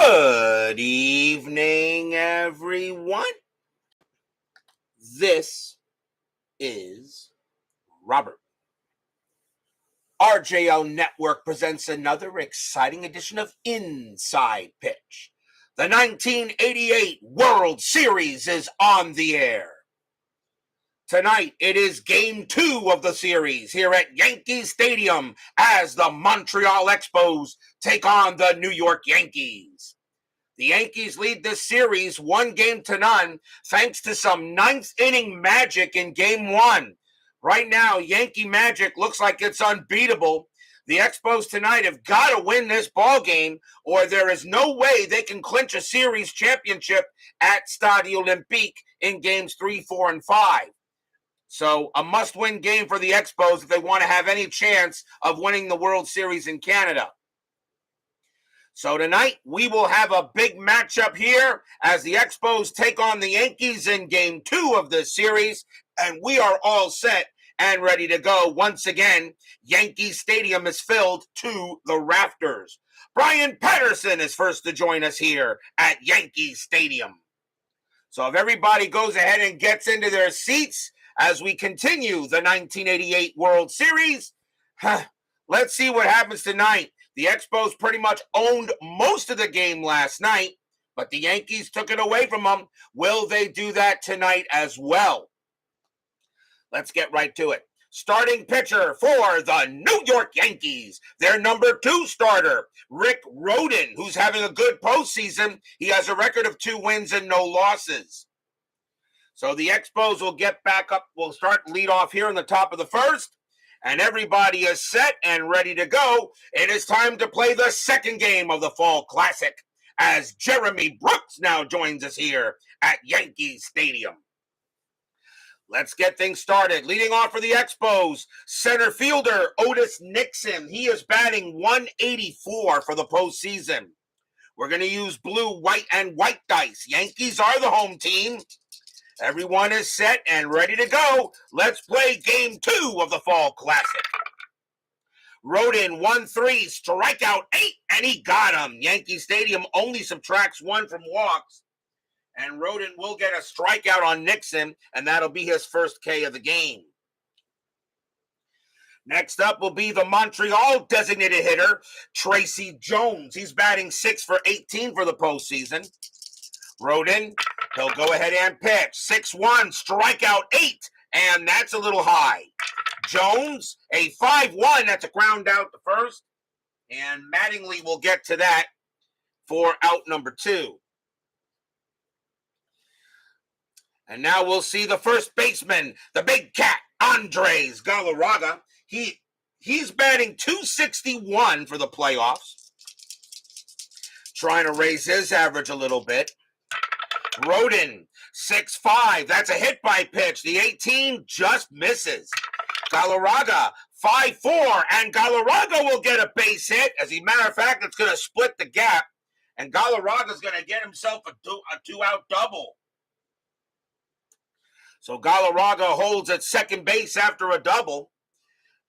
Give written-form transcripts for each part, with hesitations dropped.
Good evening, everyone. This is Robert. RJO Network presents another exciting edition of Inside Pitch. The 1988 World Series is on the air. Tonight, it is Game 2 of the series here at Yankee Stadium as the Montreal Expos take on the New York Yankees. The Yankees lead this series 1-0 thanks to some ninth-inning magic in Game 1. Right now, Yankee magic looks like it's unbeatable. The Expos tonight have got to win this ball game, or there is no way they can clinch a series championship at Stade Olympique in Games 3, 4, and 5. So a must-win game for the Expos if they want to have any chance of winning the World Series in Canada. So tonight, we will have a big matchup here as the Expos take on the Yankees in Game 2 of this series, and we are all set and ready to go. Once again, Yankee Stadium is filled to the rafters. Brian Patterson is first to join us here at Yankee Stadium. So if everybody goes ahead and gets into their seats as we continue the 1988 World Series, let's see what happens tonight. The Expos pretty much owned most of the game last night, but the Yankees took it away from them. Will they do that tonight as well? Let's get right to it. Starting pitcher for the New York Yankees, their number 2 starter, Rhoden, who's having a good postseason. He has a record of 2 wins and no losses. So the Expos will get back up. We'll start lead off here in the top of the first. And everybody is set and ready to go. It is time to play the second game of the Fall Classic as Jeremy Brooks now joins us here at Yankee Stadium. Let's get things started. Leading off for the Expos, center fielder Otis Nixon. He is batting 184 for the postseason. We're going to use blue, white, and white dice. Yankees are the home team. Everyone is set and ready to go. Let's play Game 2 of the Fall Classic. Rhoden 1-3, strikeout 8, and he got him. Yankee Stadium only subtracts 1 from walks. And Rhoden will get a strikeout on Nixon, and that'll be his first K of the game. Next up will be the Montreal designated hitter, Tracy Jones. He's batting 6 for 18 for the postseason. Rhoden, he'll go ahead and pitch. 6-1, strikeout 8, and that's a little high. Jones, a 5-1, that's a ground out to first. And Mattingly will get to that for out number 2. And now we'll see the first baseman, the big cat, Andres Galarraga. He's batting 261 for the playoffs. Trying to raise his average a little bit. Rhoden, 6-5. That's a hit by pitch. The 18 just misses. Galarraga, 5-4. And Galarraga will get a base hit. As a matter of fact, it's going to split the gap. And Galarraga's going to get himself a 2-out double. So Galarraga holds at second base after a double.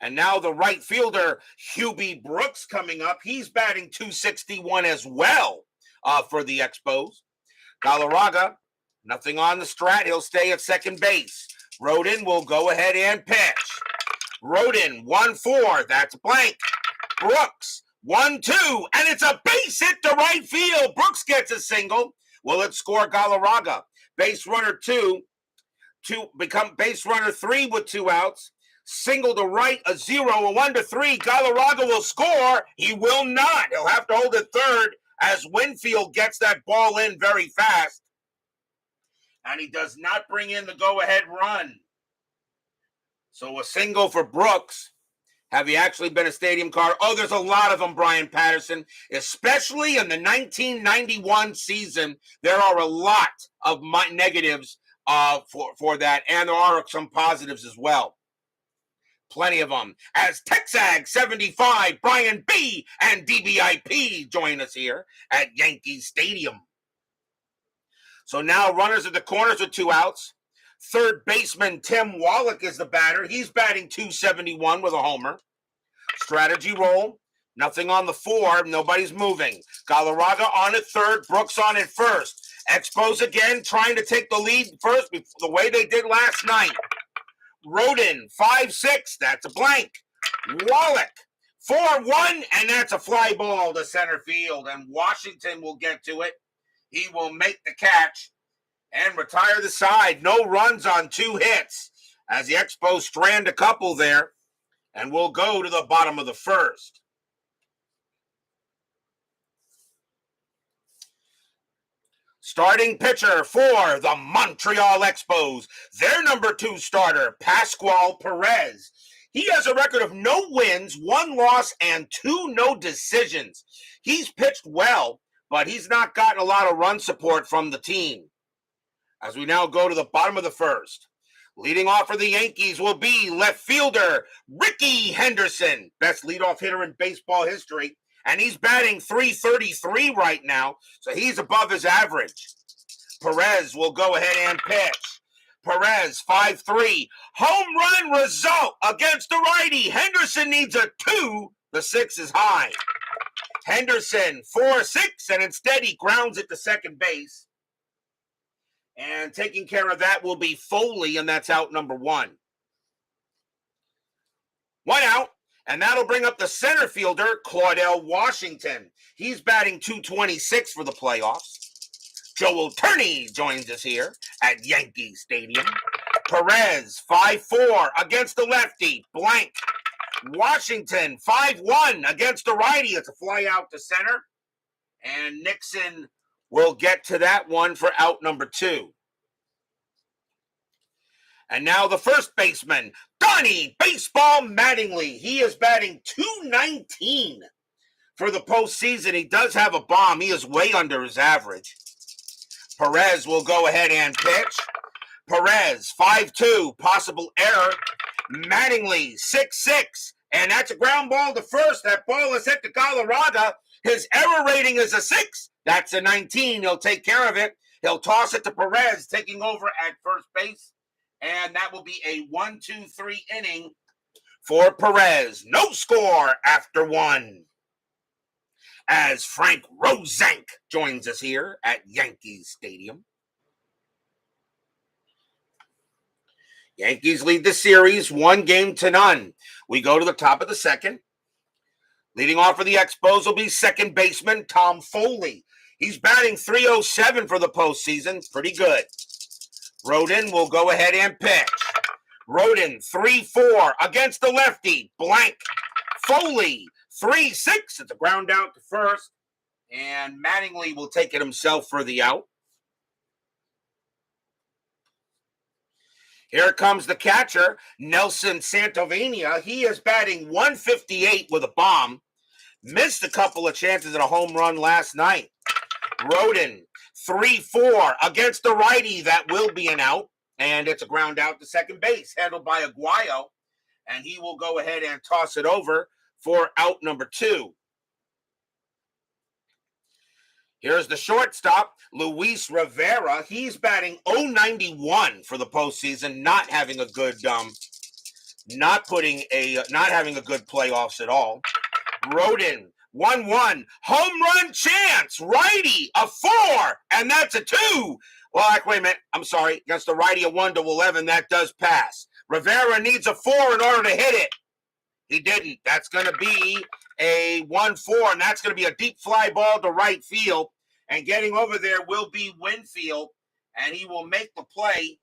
And now the right fielder, Hubie Brooks, coming up. He's batting 261 as well for the Expos. Galarraga, nothing on the strat. He'll stay at second base. Rhoden will go ahead and pitch. Rhoden, 1-4. That's blank. Brooks, 1-2. And it's a base hit to right field. Brooks gets a single. Will it score Galarraga? Base runner 2 to become base runner 3 with 2 outs. Single to right, a 0, a 1-3. Galarraga will score. He will not. He'll have to hold it third as Winfield gets that ball in very fast. And he does not bring in the go-ahead run. So a single for Brooks. Have you actually been a stadium card? Oh, there's a lot of them, Brian Patterson. Especially in the 1991 season, there are a lot of negatives for that. And there are some positives as well. Plenty of them. As Texag 75, Brian B. and DBIP join us here at Yankee Stadium. So now runners at the corners with 2 outs. Third baseman Tim Wallach is the batter. He's batting 271 with a homer. Strategy roll. Nothing on the 4. Nobody's moving. Galarraga on at third. Brooks on at first. Expos again trying to take the lead first the way they did last night. Rhoden, 5-6. That's a blank. Wallach, 4-1. And that's a fly ball to center field. And Washington will get to it. He will make the catch and retire the side. No runs on 2 hits as the Expos strand a couple there. And we'll go to the bottom of the first. Starting pitcher for the Montreal Expos, their number 2 starter, Pascual Perez. He has a record of no wins, 1 loss, and 2 no decisions. He's pitched well, but he's not gotten a lot of run support from the team. As we now go to the bottom of the first. Leading off for the Yankees will be left fielder Ricky Henderson, best leadoff hitter in baseball history. And he's batting .333 right now, so he's above his average. Perez will go ahead and pitch. Perez, 5-3. Home run result against the righty. Henderson needs a 2. The 6 is high. Henderson, 4-6, and instead he grounds it to second base. And taking care of that will be Foley, and that's out number 1. 1 out. And that'll bring up the center fielder, Claudell Washington. He's batting .226 for the playoffs. Joel Turney joins us here at Yankee Stadium. Perez, 5-4 against the lefty, blank. Washington, 5-1 against the righty. It's a fly out to center. And Nixon will get to that one for out number 2. And now the first baseman, Donnie Baseball Mattingly. He is batting .219 for the postseason. He does have a bomb. He is way under his average. Perez will go ahead and pitch. Perez, 5-2, possible error. Mattingly, 6-6, and that's a ground ball to first. That ball is hit to Galarraga. His error rating is a 6. That's a 19. He'll take care of it. He'll toss it to Perez, taking over at first base. And that will be a 1-2-3 inning for Perez. No score after 1. As Frank Rosenk joins us here at Yankee Stadium. Yankees lead the series 1-0. We go to the top of the second. Leading off for the Expos will be second baseman Tom Foley. He's batting .307 for the postseason. Pretty good. Rhoden will go ahead and pitch. Rhoden, 3-4 against the lefty, blank. Foley, 3-6. It's a ground out to first. And Mattingly will take it himself for the out. Here comes the catcher, Nelson Santovania. He is batting .158 with a bomb. Missed a couple of chances at a home run last night. Rhoden, 3-4 against the righty. That will be an out. And it's a ground out to second base, handled by Aguayo. And he will go ahead and toss it over for out number 2. Here's the shortstop, Luis Rivera. He's batting .091 for the postseason, not having a good not having a good playoffs at all. Rhoden, 1-1, home run chance, righty, a 4, and that's a 2. Well, wait a minute, I'm sorry, against the righty, a 1-11, that does pass. Rivera needs a 4 in order to hit it. He didn't. That's going to be a 1-4, and that's going to be a deep fly ball to right field. And getting over there will be Winfield, and he will make the play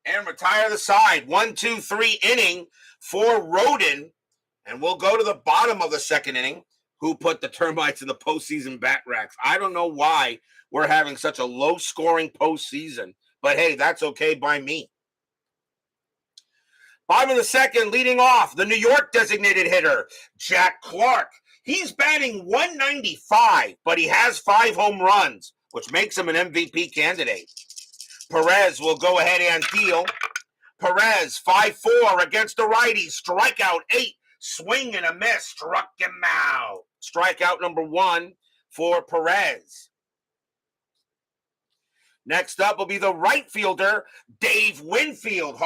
and retire the side. 1-2-3 inning for Rhoden, and we'll go to the bottom of the second inning. Who put the termites in the postseason bat racks? I don't know why we're having such a low-scoring postseason, but hey, that's okay by me. Bottom of the second, leading off, the New York designated hitter, Jack Clark. He's batting .195, but he has 5 home runs, which makes him an MVP candidate. Perez will go ahead and deal. Perez, 5-4 against the righty, strikeout 8, swing and a miss, struck him out. Strikeout number 1 for Perez. Next up will be the right fielder, Dave Winfield,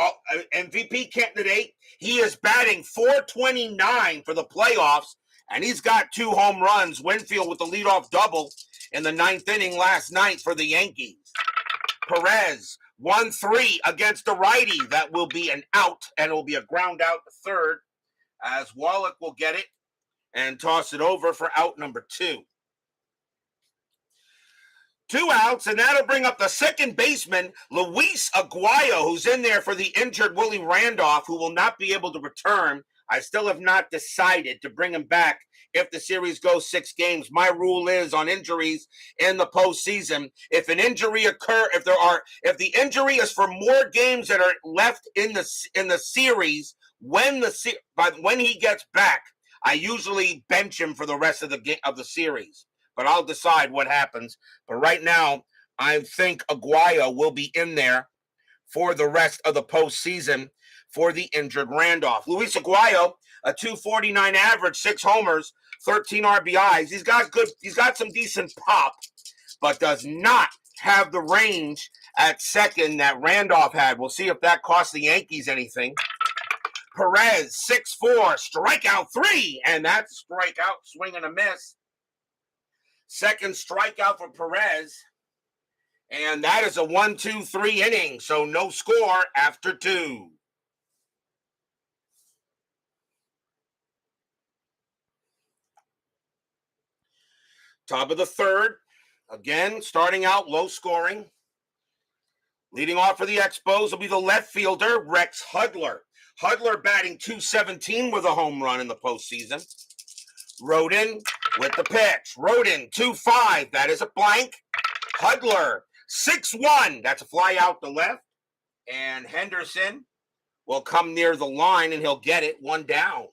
MVP candidate. He is batting .429 for the playoffs, And he's got 2 home runs. Winfield with the leadoff double in the 9th inning last night for the Yankees. Perez, 1-3 against the righty. That will be an out, and it will be a ground out to third, as Wallach will get it and toss it over for out number 2. 2 outs, and that'll bring up the second baseman, Luis Aguayo, who's in there for the injured Willie Randolph, who will not be able to return. I still have not decided to bring him back if the series goes 6 games. My rule is on injuries in the postseason, if an injury if the injury is for more games that are left in the series, when he gets back, I usually bench him for the rest of the series. But I'll decide what happens. But right now, I think Aguayo will be in there for the rest of the postseason for the injured Randolph. Luis Aguayo, a .249 average, 6 homers, 13 RBIs. He's got some decent pop, but does not have the range at second that Randolph had. We'll see if that costs the Yankees anything. Perez, 6'4", strikeout 3, and that's a strikeout, swing and a miss. Second strikeout for Perez, and that is a 1-2-3 inning, so no score after 2. Top of the third, again, starting out low scoring. Leading off for the Expos will be the left fielder, Rex Hudler. Hudler batting .217 with a home run in the postseason. Rhoden with the pitch. Rhoden, 2-5. That is a blank. Hudler, 6-1. That's a fly out the left. And Henderson will come near the line, and he'll get it. 1 down.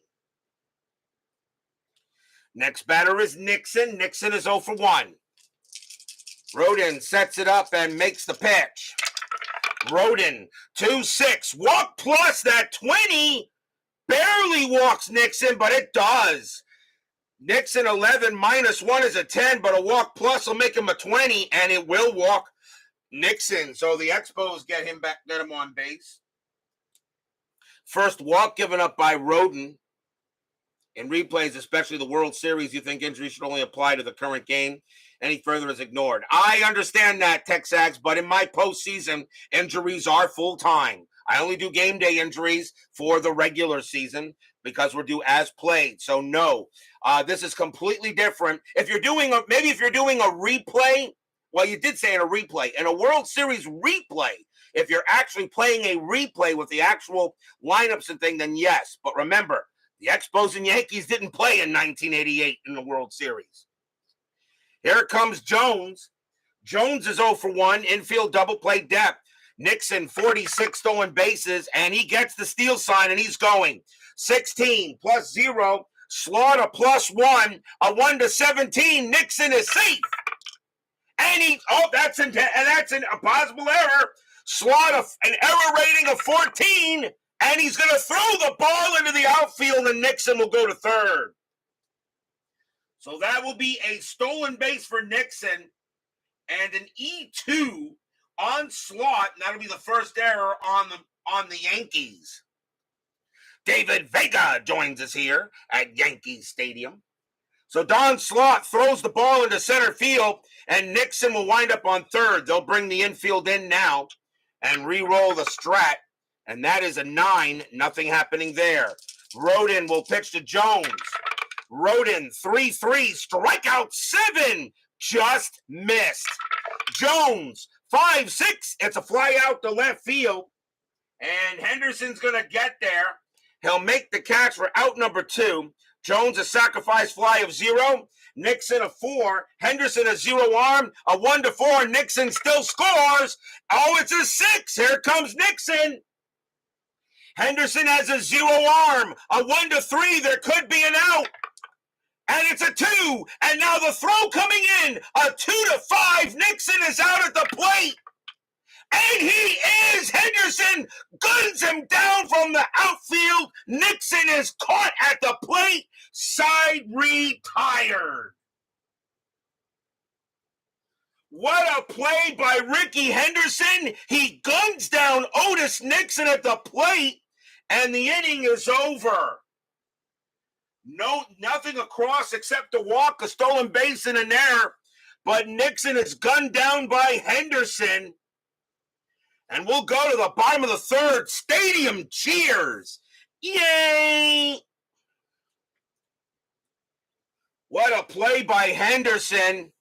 Next batter is Nixon. Nixon is 0 for 1. Rhoden sets it up and makes the pitch. Rhoden, 2-6. Walk plus that 20. Barely walks Nixon, but it does. Nixon 11 -1 is a 10, but a walk plus will make him a 20, and it will walk Nixon. So the Expos get him on base. First walk given up by Rhoden. In replays, especially the World Series, you think injuries should only apply to the current game. Any further is ignored. I understand that, Texags, but in my postseason, injuries are full-time. I only do game day injuries for the regular season because we're due as played. So no, this is completely different. If you're doing a replay, well, you did say in a replay, in a World Series replay, if you're actually playing a replay with the actual lineups and thing, then yes. But remember, the Expos and Yankees didn't play in 1988 in the World Series. Here comes Jones. Jones is 0 for 1, infield double play depth. Nixon, 46 stolen bases, and he gets the steal sign, and he's going. 16 plus 0, Slaughter plus 1, a 1-17. Nixon is safe. And that's a possible error. Slaughter, an error rating of 14, and he's going to throw the ball into the outfield, and Nixon will go to third. So that will be a stolen base for Nixon and an E2 on Slot, and that'll be the first error on the Yankees. David Vega joins us here at Yankee Stadium. So Don Slot throws the ball into center field, and Nixon will wind up on third. They'll bring the infield in now and re-roll the strat, and that is a 9. Nothing happening there. Rhoden will pitch to Jones. Rhoden, 3-3, strikeout 7, just missed. Jones, 5-6, it's a fly out to left field, and Henderson's going to get there. He'll make the catch for out number 2. Jones, a sacrifice fly of 0. Nixon, a 4. Henderson, a 0 arm, a 1-4. Nixon still scores. Oh, it's a 6. Here comes Nixon. Henderson has a 0 arm, a 1-3. There could be an out. And it's a 2. And now the throw coming in, a 2-5. Nixon is out at the plate. And he is. Henderson guns him down from the outfield. Nixon is caught at the plate. Side retired. What a play by Ricky Henderson. He guns down Otis Nixon at the plate, and the inning is over. Nothing across except a walk, a stolen base, and an error. But Nixon is gunned down by Henderson. And we'll go to the bottom of the third. Stadium cheers. Yay! What a play by Henderson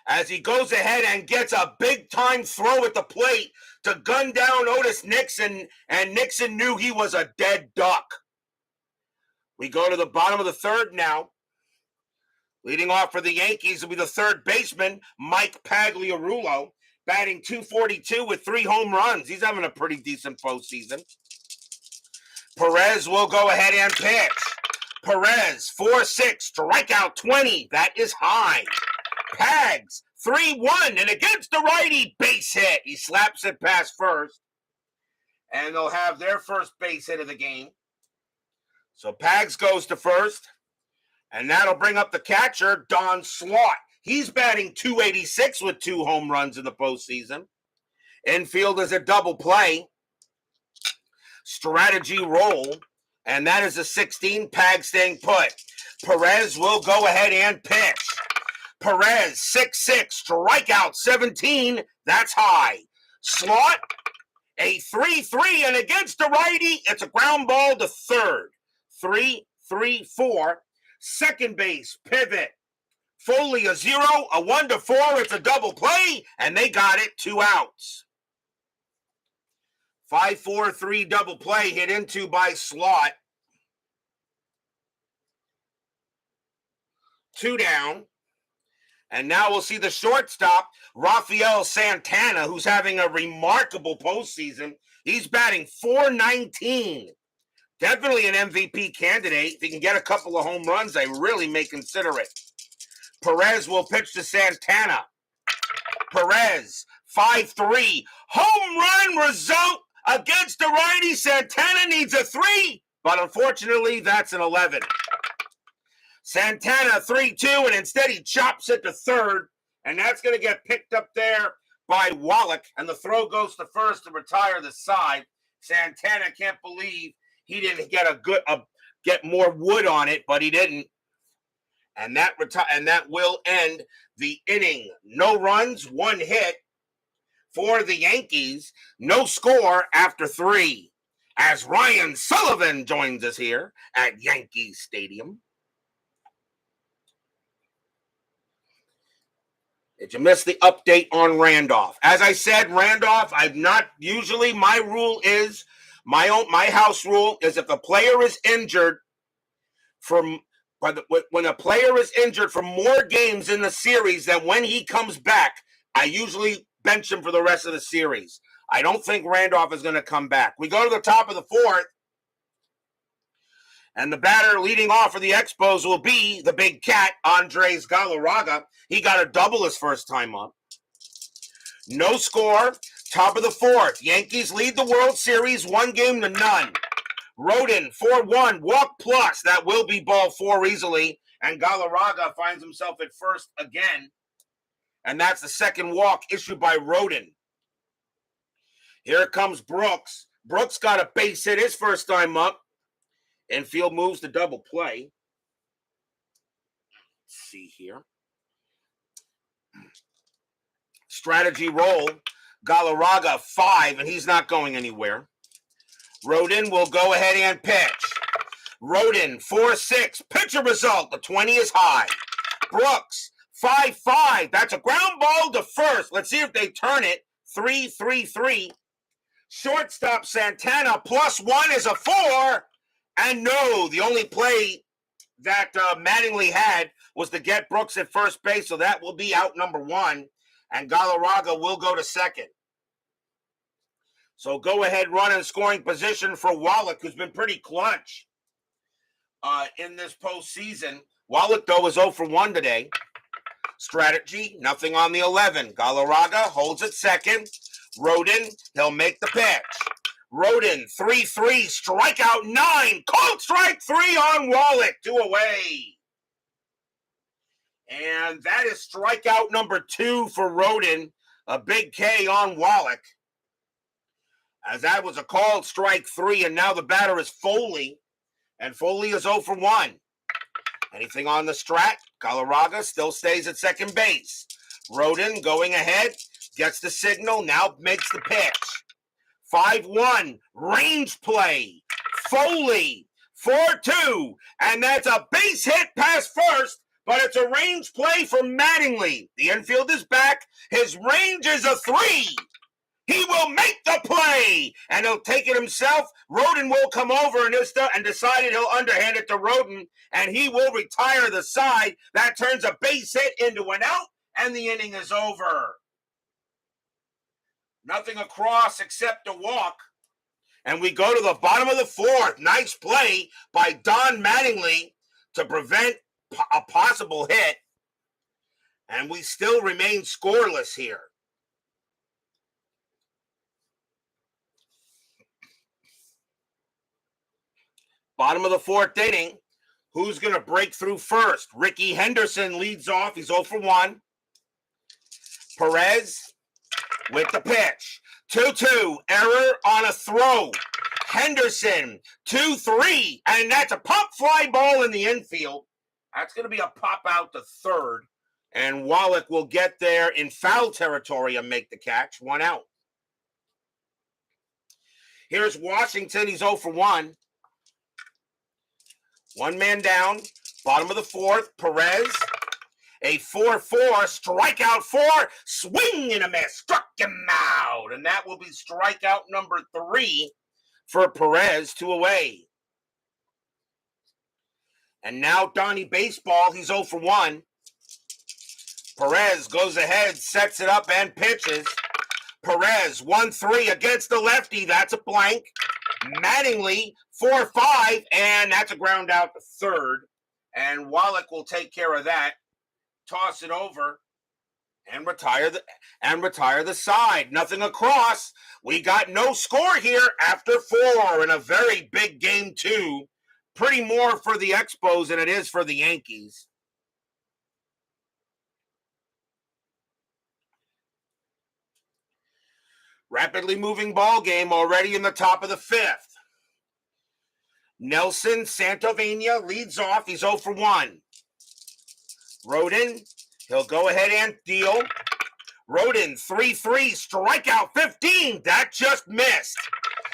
as he goes ahead and gets a big-time throw at the plate to gun down Otis Nixon, and Nixon knew he was a dead duck. We go to the bottom of the third now. Leading off for the Yankees will be the third baseman, Mike Pagliarulo, batting .242 with 3 home runs. He's having a pretty decent postseason. Perez will go ahead and pitch. Perez, 4-6, strikeout 20. That is high. Pags, 3-1, and against the righty, base hit. He slaps it past first. And they'll have their first base hit of the game. So Pags goes to first. And that'll bring up the catcher, Don Slaught. He's batting .286 with 2 home runs in the postseason. Infield is a double play. Strategy roll. And that is a 16. Pag staying put. Perez will go ahead and pitch. Perez, 6-6, strikeout 17. That's high. Slaught, a 3-3, and against the righty, it's a ground ball to third. 3-3-4. Second base, pivot. Foley, a 0, a 1-4. It's a double play, and they got it. 2 outs. 5-4-3 double play hit into by Slaught. 2 down. And now we'll see the shortstop, Rafael Santana, who's having a remarkable postseason. He's batting .419. Definitely an MVP candidate. If he can get a couple of home runs, I really may consider it. Perez will pitch to Santana. Perez, 5-3. Home run result against the righty. Santana needs a 3, but unfortunately, that's an 11. Santana, 3-2, and instead he chops it to third, and that's going to get picked up there by Wallach, and the throw goes to first to retire the side. Santana can't believe he didn't get more wood on it, but he didn't. And that will end the inning. No runs, 1 hit for the Yankees. No score after 3. As Ryan Sullivan joins us here at Yankee Stadium. Did you miss the update on Randolph? As I said, Randolph, my rule is, my house rule is if a player is injured when a player is injured for more games in the series than when he comes back, I usually bench him for the rest of the series. I don't think Randolph is going to come back. We go to the top of the 4th, and the batter leading off for the Expos will be the big cat, Andres Galarraga. He got a double his first time up. No score, top of the 4th. Yankees lead the World Series 1-0. Rhoden, 4-1, walk plus. That will be ball 4 easily. And Galarraga finds himself at first again. And that's the second walk issued by Rhoden. Here comes Brooks. Brooks got a base hit his first time up. Infield moves to double play. Let's see here. Strategy roll. Galarraga, 5, and he's not going anywhere. Rhoden will go ahead and pitch. Rhoden, 4-6. Pitcher result. The 20 is high. Brooks, 5-5. That's a ground ball to first. Let's see if they turn it. 3-3-3. Shortstop Santana, +1 is a 4. And no, the only play that Mattingly had was to get Brooks at first base, so that will be out number 1. And Galarraga will go to second. So go ahead, run in scoring position for Wallach, who's been pretty clutch in this postseason. Wallach, though, is 0 for 1 today. Strategy, nothing on the 11. Galarraga holds at second. Rhoden, he'll make the pitch. Rhoden, 3-3, strikeout 9. Called strike 3 on Wallach, 2 away. And that is strikeout number 2 for Rhoden. A big K on Wallach. As that was a called strike 3, and now the batter is Foley. And Foley is 0 for 1. Anything on the strat? Galarraga still stays at second base. Rhoden going ahead, gets the signal, now makes the pitch. 5-1, range play. Foley, 4-2, and that's a base hit past first, but it's a range play for Mattingly. The infield is back. His range is a 3. He will make the play, and he'll take it himself. Rhoden will come over and decided he'll underhand it to Rhoden, and he will retire the side. That turns a base hit into an out, and the inning is over. Nothing across except a walk. And we go to the bottom of the fourth. Nice play by Don Mattingly to prevent a possible hit. And we still remain scoreless here. Bottom of the fourth inning. Who's going to break through first? Ricky Henderson leads off. He's 0 for 1. Perez with the pitch. 2-2. Error on a throw. Henderson, 2-3. And that's a pop fly ball in the infield. That's going to be a pop out to third. And Wallach will get there in foul territory and make the catch. 1 out. Here's Washington. He's 0 for 1. 1 man down. Bottom of the fourth. Perez. A 4-4, strikeout 4, swing and a miss, struck him out. And that will be strikeout number 3 for Perez, 2 away. And now Donnie Baseball, he's 0 for 1. Perez goes ahead, sets it up and pitches. Perez, 1-3 against the lefty, that's a blank. Mattingly, 4-5, and that's a ground out to third. And Wallach will take care of that. Toss it over and retire the side. Nothing across. We got no score here after 4 in a very big game 2. Pretty more for the Expos than it is for the Yankees. Rapidly moving ball game already in the top of the 5th. Nelson Santovenia leads off. He's 0 for 1. Rhoden, he'll go ahead and deal. Rhoden, 3-3, strikeout 15. That just missed.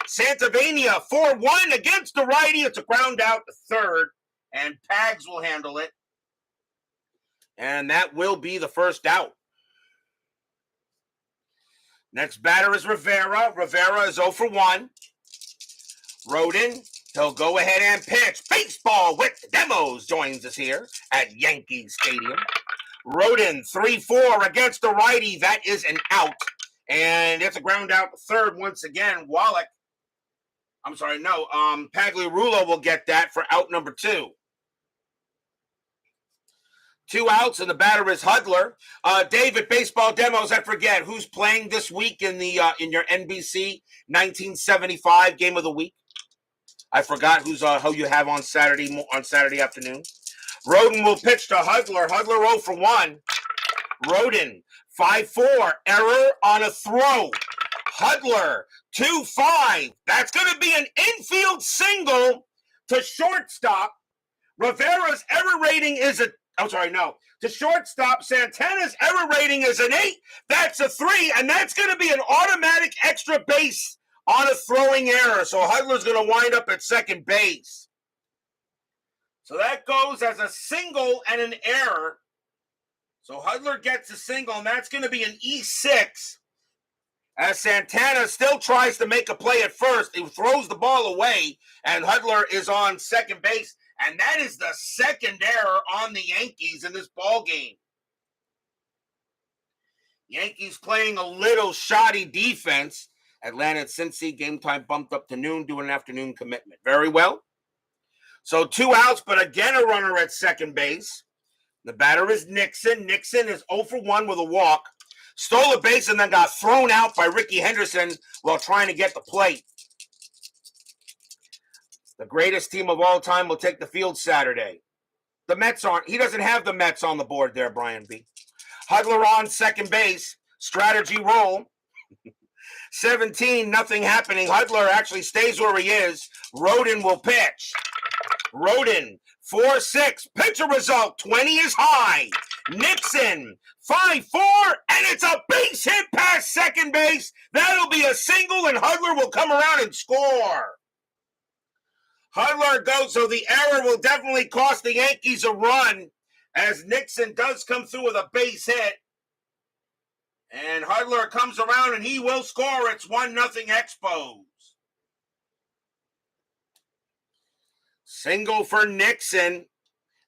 Santovenia, 4-1 against the righty. It's a ground out to third, and Pags will handle it. And that will be the first out. Next batter is Rivera. Rivera is 0 for 1. Rhoden, he'll go ahead and pitch. Baseball with Demos joins us here at Yankee Stadium. Rhoden, 3-4 against the righty. That is an out. And it's a ground out to third once again. Pagliarulo will get that for out number 2. 2 outs, and the batter is Hudler. David, Baseball Demos, I forget, who's playing this week in your NBC 1975 Game of the Week? I forgot who you have on Saturday afternoon. Rhoden will pitch to Hudler. Hudler 0 for 1. Rhoden 5-4. Error on a throw. Hudler 2-5. That's going to be an infield single to shortstop. Rivera's error rating is to shortstop. Santana's error rating is an 8. That's a 3, and that's going to be an automatic extra base on a throwing error. So Hudler's going to wind up at second base. So that goes as a single and an error. So Hudler gets a single, and that's going to be an E6. As Santana still tries to make a play at first. He throws the ball away, and Hudler is on second base. And that is the second error on the Yankees in this ball game. Yankees playing a little shoddy defense. Atlanta and Cincy, game time bumped up to noon, doing an afternoon commitment. Very well. So 2 outs, but again a runner at second base. The batter is Nixon. Nixon is 0 for 1 with a walk. Stole a base and then got thrown out by Ricky Henderson while trying to get the plate. The greatest team of all time will take the field Saturday. The Mets aren't. He doesn't have the Mets on the board there, Brian B. Hudler on second base. Strategy roll. 17, nothing happening. Hudler actually stays where he is. Rhoden will pitch. Rhoden, 4-6. Pitcher result, 20 is high. Nixon, 5-4, and it's a base hit past second base. That'll be a single, and Hudler will come around and score. Hudler goes, so the error will definitely cost the Yankees a run, as Nixon does come through with a base hit. And Hudler comes around, and he will score. It's 1-0 Expos. Single for Nixon,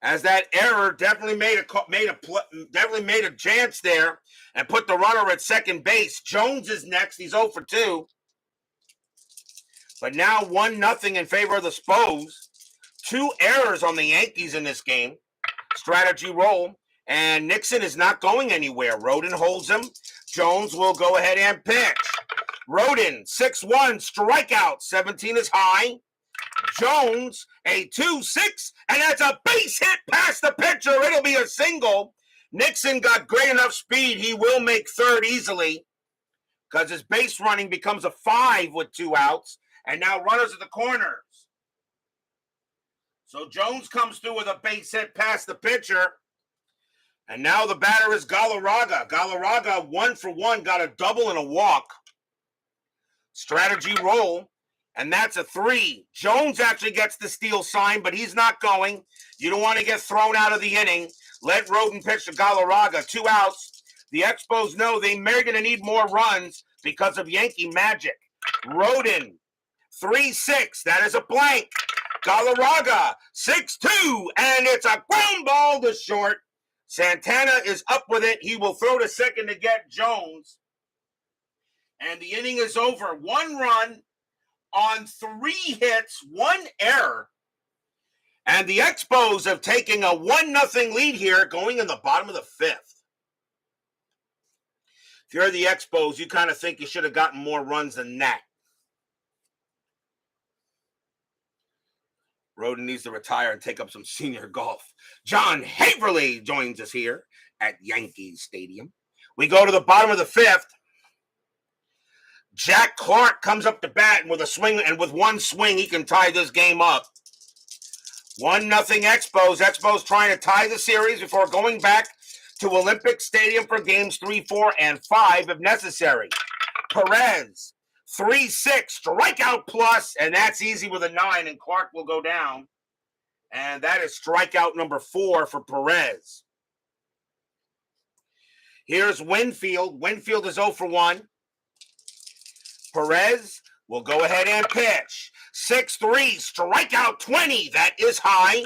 as that error definitely made a chance there and put the runner at second base. Jones is next. He's 0 for 2. But now 1-0 in favor of the Expos. 2 errors on the Yankees in this game. Strategy roll. And Nixon is not going anywhere. Rhoden holds him. Jones will go ahead and pitch. Rhoden, 6-1, strikeout. 17 is high. Jones, a 2-6, and that's a base hit past the pitcher. It'll be a single. Nixon got great enough speed. He will make third easily because his base running becomes a 5 with 2 outs. And now runners at the corners. So Jones comes through with a base hit past the pitcher. And now the batter is Galarraga. Galarraga, 1 for 1, got a double and a walk. Strategy roll. And that's a 3. Jones actually gets the steal sign, but he's not going. You don't want to get thrown out of the inning. Let Rhoden pitch to Galarraga. 2 outs. The Expos know they may going to need more runs because of Yankee magic. Rhoden, 3-6. That is a blank. Galarraga, 6-2. And it's a ground ball to short. Santana is up with it. He will throw to second to get Jones. And the inning is over. 1 run on 3 hits, 1 error. And the Expos have taken a 1-0 lead here going in the bottom of the 5th. If you're the Expos, you kind of think you should have gotten more runs than that. Rhoden needs to retire and take up some senior golf. John Haverly joins us here at Yankee Stadium. We go to the bottom of the 5th. Jack Clark comes up to bat with a swing, and with 1 swing, he can tie this game up. 1-0 Expos. Expos trying to tie the series before going back to Olympic Stadium for games 3, 4, and 5 if necessary. Perez, 3-6, strikeout plus, and that's easy with a 9, and Clark will go down. And that is strikeout number 4 for Perez. Here's Winfield. Winfield is 0 for 1. Perez will go ahead and pitch. 6-3, strikeout 20. That is high.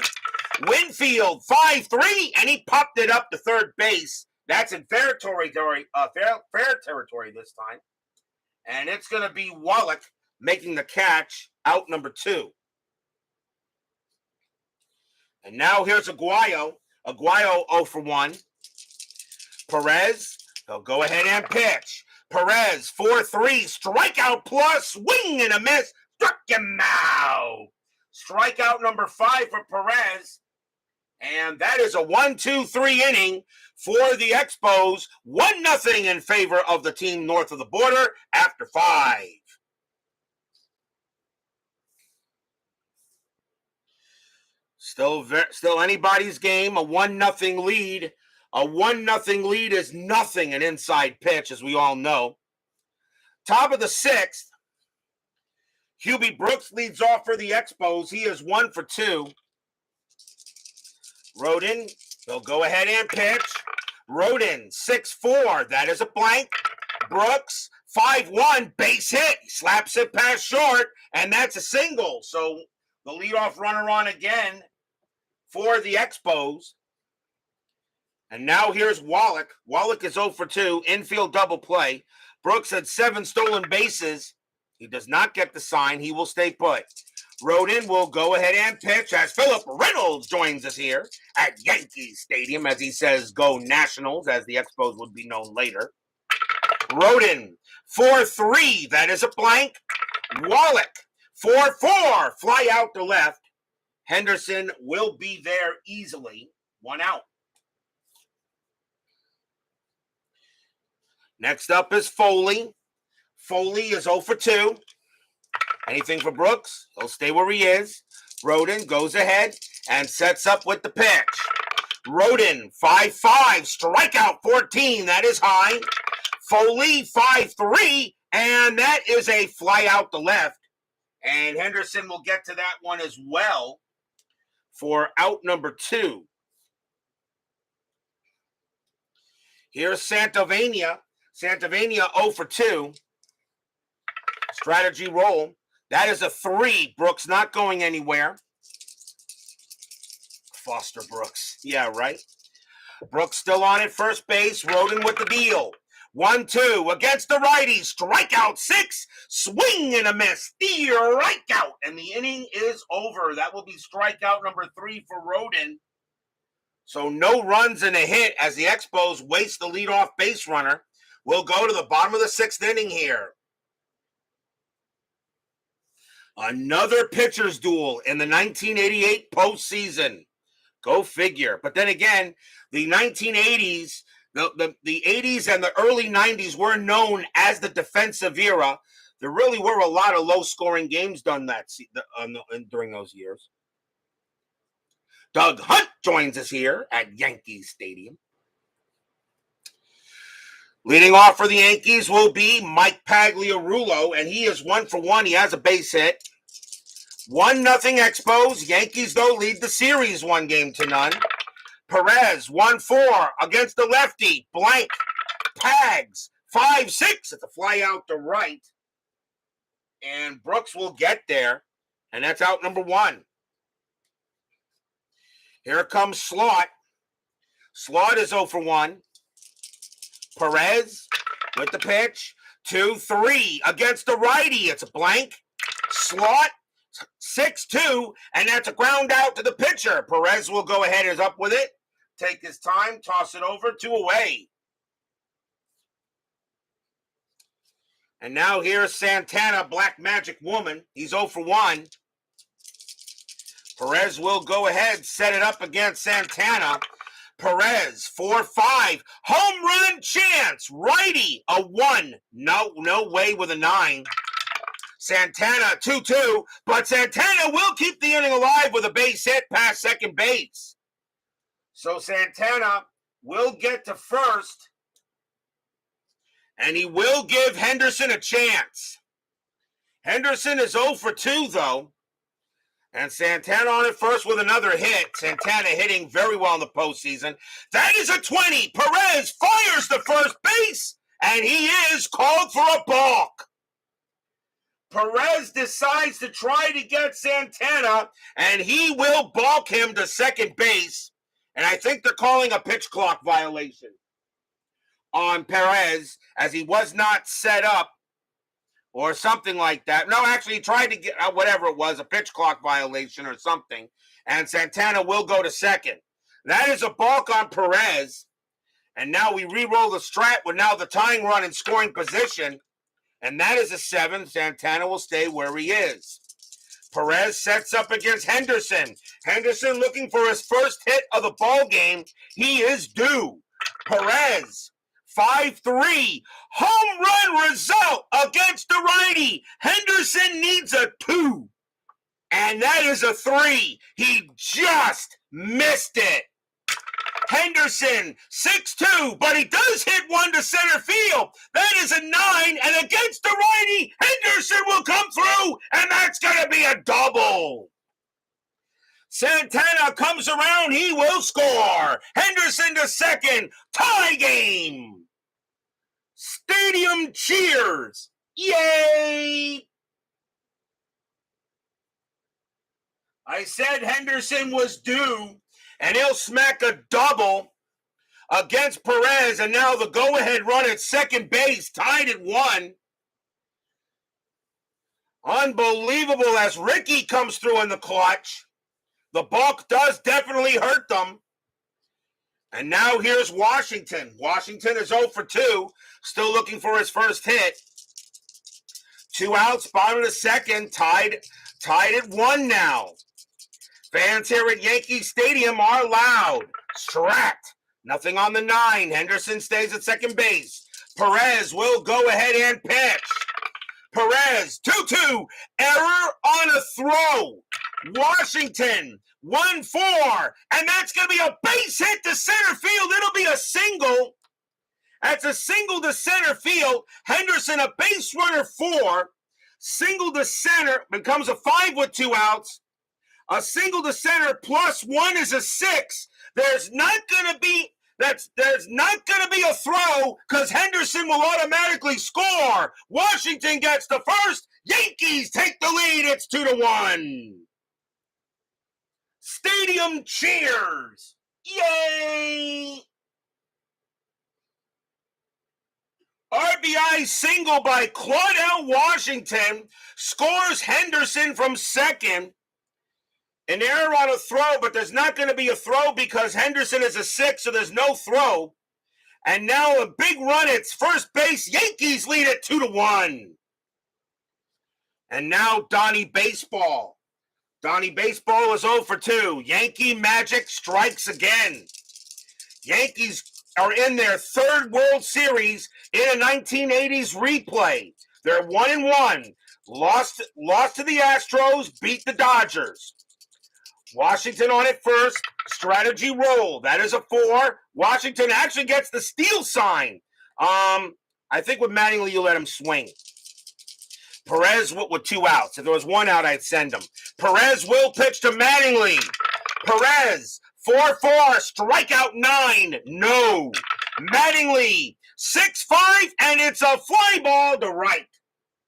Winfield, 5-3, and he popped it up to third base. That's in fair territory this time. And it's going to be Wallach making the catch, out number 2. And now here's Aguayo. Aguayo 0 for 1. Perez, he'll go ahead and pitch. Perez, 4-3, strikeout plus, swing and a miss, struck him out. Strikeout number 5 for Perez. And that is a 1-2-3 inning for the Expos. 1-0 in favor of the team north of the border after 5. Still anybody's game, a 1-0 lead. A 1-0 lead is nothing, an inside pitch, as we all know. Top of the 6th, Hubie Brooks leads off for the Expos. He is 1 for 2. Rhoden, they'll go ahead and pitch. Rhoden, 6-4. That is a blank. Brooks, 5-1. Base hit. He slaps it past short, and that's a single. So the leadoff runner on again for the Expos. And now here's Wallach. Wallach is 0 for 2. Infield double play. Brooks had 7 stolen bases. He does not get the sign. He will stay put. Rhoden will go ahead and pitch as Philip Reynolds joins us here at Yankee Stadium, as he says, go Nationals, as the Expos would be known later. Rhoden, 4-3. That is a blank. Wallach, 4-4. Fly out to left. Henderson will be there easily. 1 out. Next up is Foley. Foley is 0 for 2. Anything for Brooks? He'll stay where he is. Rhoden goes ahead and sets up with the pitch. Rhoden, 5-5, strikeout 14. That is high. Foley, 5-3, and that is a fly out the left. And Henderson will get to that one as well for out number 2. Here's Santavania. Santavania 0 for 2. Strategy roll. That is a 3. Brooks not going anywhere. Foster Brooks. Yeah, right. Brooks still on at first base. Rhoden with the deal. 1-2 against the righty. Strikeout 6. Swing and a miss. Strikeout. And the inning is over. That will be strikeout number 3 for Rhoden. So no runs and a hit as the Expos waste the leadoff base runner. We'll go to the bottom of the 6th inning here. Another pitcher's duel in the 1988 postseason. Go figure. But then again, the 1980s, the 80s and the early 90s were known as the defensive era. There really were a lot of low-scoring games done during those years. Doug Hunt joins us here at Yankee Stadium. Leading off for the Yankees will be Mike Pagliarulo, and he is 1 for 1. He has a base hit. 1-0 Expos. Yankees, though, lead the series 1-0. Perez, 1-4 against the lefty. Blank. Pags, 5-6. It's a fly out to right. And Brooks will get there, and that's out number 1. Here comes Slot. Slot is 0 for 1. Perez with the pitch. 2-3 against the righty. It's a blank. Slot, 6-2, and that's a ground out to the pitcher. Perez will go ahead and is up with it. Take his time, toss it over, 2 away. And now here's Santana, Black Magic Woman. He's 0 for 1. Perez will go ahead, set it up against Santana. Perez, 4-5. Home run chance. Righty, a 1. No way with a 9. Santana, 2-2. But Santana will keep the inning alive with a base hit past second base. So Santana will get to first. And he will give Henderson a chance. Henderson is 0 for 2, though. And Santana on it first with another hit. Santana hitting very well in the postseason. That is a 20. Perez fires to first base, and he is called for a balk. Perez decides to try to get Santana, and he will balk him to second base. And I think they're calling a pitch clock violation on Perez, as he was not set up or something like that. No, actually, he tried to get whatever it was, a pitch clock violation or something. And Santana will go to second. That is a balk on Perez. And now we re-roll the strat with now the tying run in scoring position. And that is a 7. Santana will stay where he is. Perez sets up against Henderson. Henderson looking for his first hit of the ball game. He is due. Perez, 5-3. Home run result against the righty. Henderson needs a 2. And that is a 3. He just missed it. Henderson, 6-2, but he does hit one to center field. That is a 9, and against the righty, Henderson will come through, and that's going to be a double. Santana comes around, he will score. Henderson to second, tie game. Stadium cheers. Yay! I said Henderson was due, and he'll smack a double against Perez, and now the go-ahead run at second base, tied at 1. Unbelievable as Ricky comes through in the clutch. The balk does definitely hurt them. And now here's Washington. Washington is 0 for 2, still looking for his first hit. 2 outs, bottom of the second, tied at 1 now. Fans here at Yankee Stadium are loud. Strat, nothing on the 9. Henderson stays at second base. Perez will go ahead and pitch. Perez, 2-2. Error on a throw. Washington, 1-4. And that's going to be a base hit to center field. It'll be a single. That's a single to center field. Henderson, a base runner 4. Single to center becomes a 5 with 2 outs. A single to center plus 1 is a 6. There's not going to be a throw because Henderson will automatically score. Washington gets the first. Yankees take the lead. It's 2-1. Stadium cheers. Yay! RBI single by Claudel Washington scores Henderson from second. An error on a throw, but there's not going to be a throw because Henderson is a 6, so there's no throw. And now a big run at first base. Yankees lead at 2-1. And now Donnie Baseball. Donnie Baseball is 0 for 2. Yankee magic strikes again. Yankees are in their 3rd World Series in a 1980s replay. They're 1-1. Lost to the Astros, beat the Dodgers. Washington on it first. Strategy roll. That is a 4. Washington actually gets the steal sign. I think with Mattingly, you let him swing. Perez with 2 outs. If there was 1 out, I'd send him. Perez will pitch to Mattingly. Perez, 4-4, strikeout 9. No. Mattingly, 6-5, and it's a fly ball to right.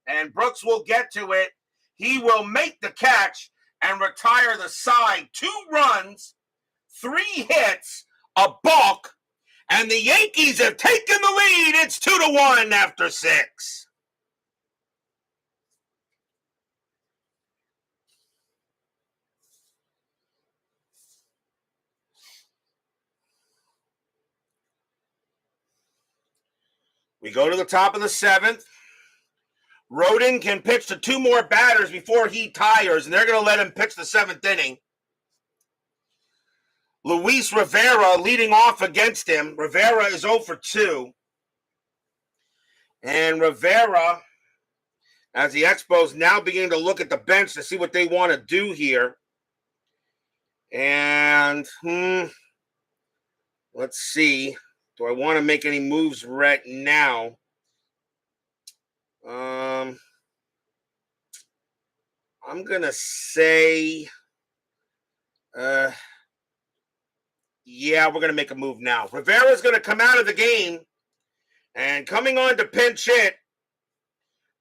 And Brooks will get to it. He will make the catch and retire the side. 2 runs, 3 hits, a balk, and the Yankees have taken the lead. It's 2-1 after 6. We go to the top of the 7th. Rhoden can pitch to 2 more batters before he tires, and they're going to let him pitch the 7th inning. Luis Rivera leading off against him. Rivera is 0 for 2. And Rivera, as the Expos now beginning to look at the bench to see what they want to do here. And, let's see. Do I want to make any moves right now? I'm going to say, yeah, we're going to make a move now. Rivera's going to come out of the game, and coming on to pinch hit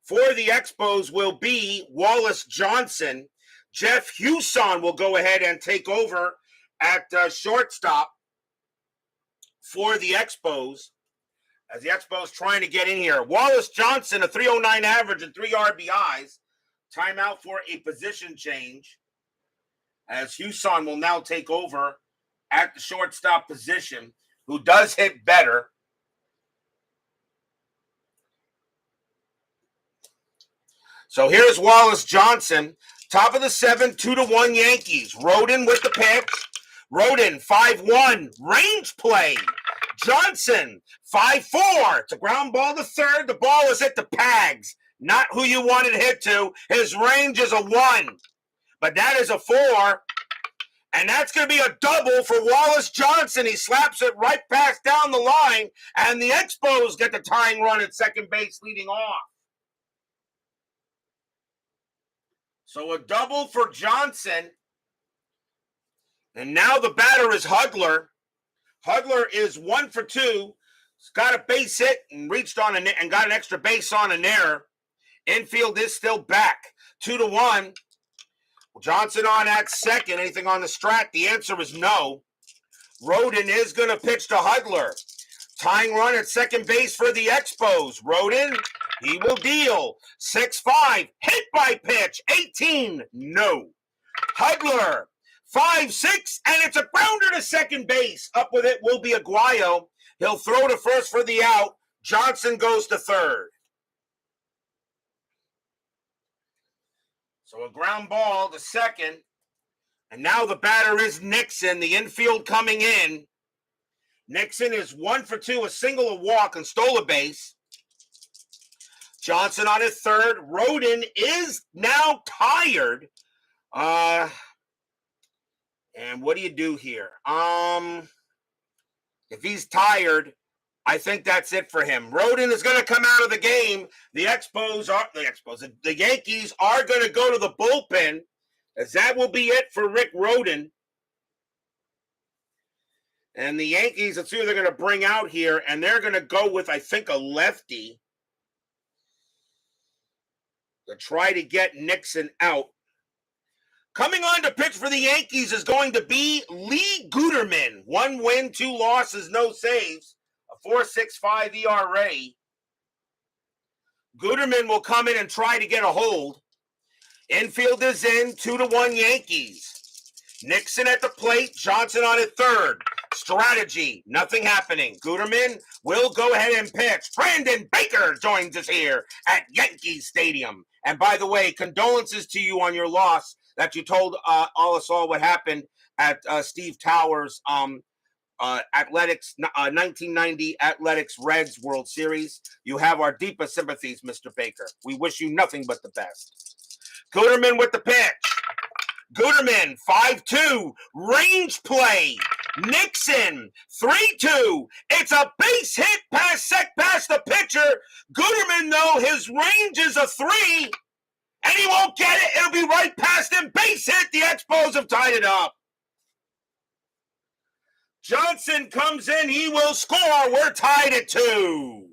for the Expos will be Wallace Johnson. Jeff Hewson will go ahead and take over at shortstop for the Expos, as the Expos trying to get in here. Wallace Johnson, a 309 average and 3 RBIs. Timeout for a position change, as Hewson will now take over at the shortstop position, who does hit better. So here's Wallace Johnson, top of the 7th, 2-1 Yankees. Rhoden with the pitch. Rhoden, 5-1, range play. Johnson, 5-4. It's a ground ball to third. The ball is at the pegs. Not who you wanted to hit to. His range is a 1. But that is a 4. And that's going to be a double for Wallace Johnson. He slaps it right past down the line. And the Expos get the tying run at second base leading off. So a double for Johnson. And now the batter is Hudler. Hudler is 1 for 2. He's got a base hit and reached on and got an extra base on an error. Infield is still back. 2-1. Johnson on at second. Anything on the strat? The answer is no. Rhoden is going to pitch to Hudler. Tying run at second base for the Expos. Rhoden, he will deal. 6-5. Hit by pitch. 18. No. Hudler. 5-6. And it's a grounder to second base. Up with it will be Aguayo. He'll throw to first for the out. Johnson goes to third. So a ground ball to second. And now the batter is Nixon. The infield coming in. Nixon is 1 for 2, a single, a walk, and stole a base. Johnson on his third. Rhoden is now tired. And what do you do here? If he's tired, I think that's it for him. Rhoden is going to come out of the game. The Yankees are going to go to the bullpen, as that will be it for Rick Rhoden. And the Yankees, let's see who they're going to bring out here, and they're going to go with, I think, a lefty to try to get Nixon out. Coming on to pitch for the Yankees is going to be Lee Guterman. 1 win, 2 losses, no saves. A 4.65 ERA. Guterman will come in and try to get a hold. Infield is in, 2-1 Yankees. Nixon at the plate, Johnson on at third. Strategy, nothing happening. Guterman will go ahead and pitch. Brandon Baker joins us here at Yankee Stadium. And by the way, condolences to you on your loss that you told us all what happened at Steve Towers' Athletics 1990 Athletics Reds World Series. You have our deepest sympathies, Mr. Baker. We wish you nothing but the best. Guterman with the pitch. Guterman, 5-2, range play. Nixon, 3-2. It's a base hit past the pitcher. Guterman, though, his range is a 3, and he won't get it. It'll be right past him. Base hit. The Expos have tied it up. Johnson comes in. He will score. We're tied at 2.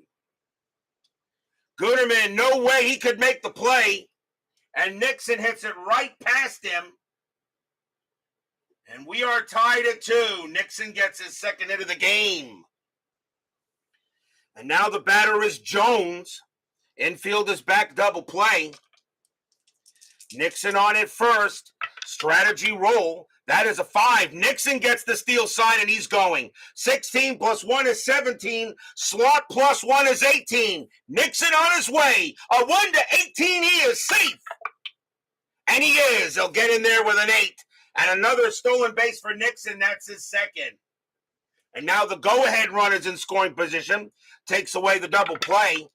Guterman, no way he could make the play. And Nixon hits it right past him. And we are tied at 2. Nixon gets his second hit of the game. And now the batter is Jones. Infield is back, double play. Nixon on it first. Strategy roll. That is a 5. Nixon gets the steal sign, and he's going. 16 plus 1 is 17. Slot plus 1 is 18. Nixon on his way. A 1 to 18, he is safe. And he is. He'll get in there with an 8. And another stolen base for Nixon. That's his second. And now the go-ahead run is in scoring position. Takes away the double play.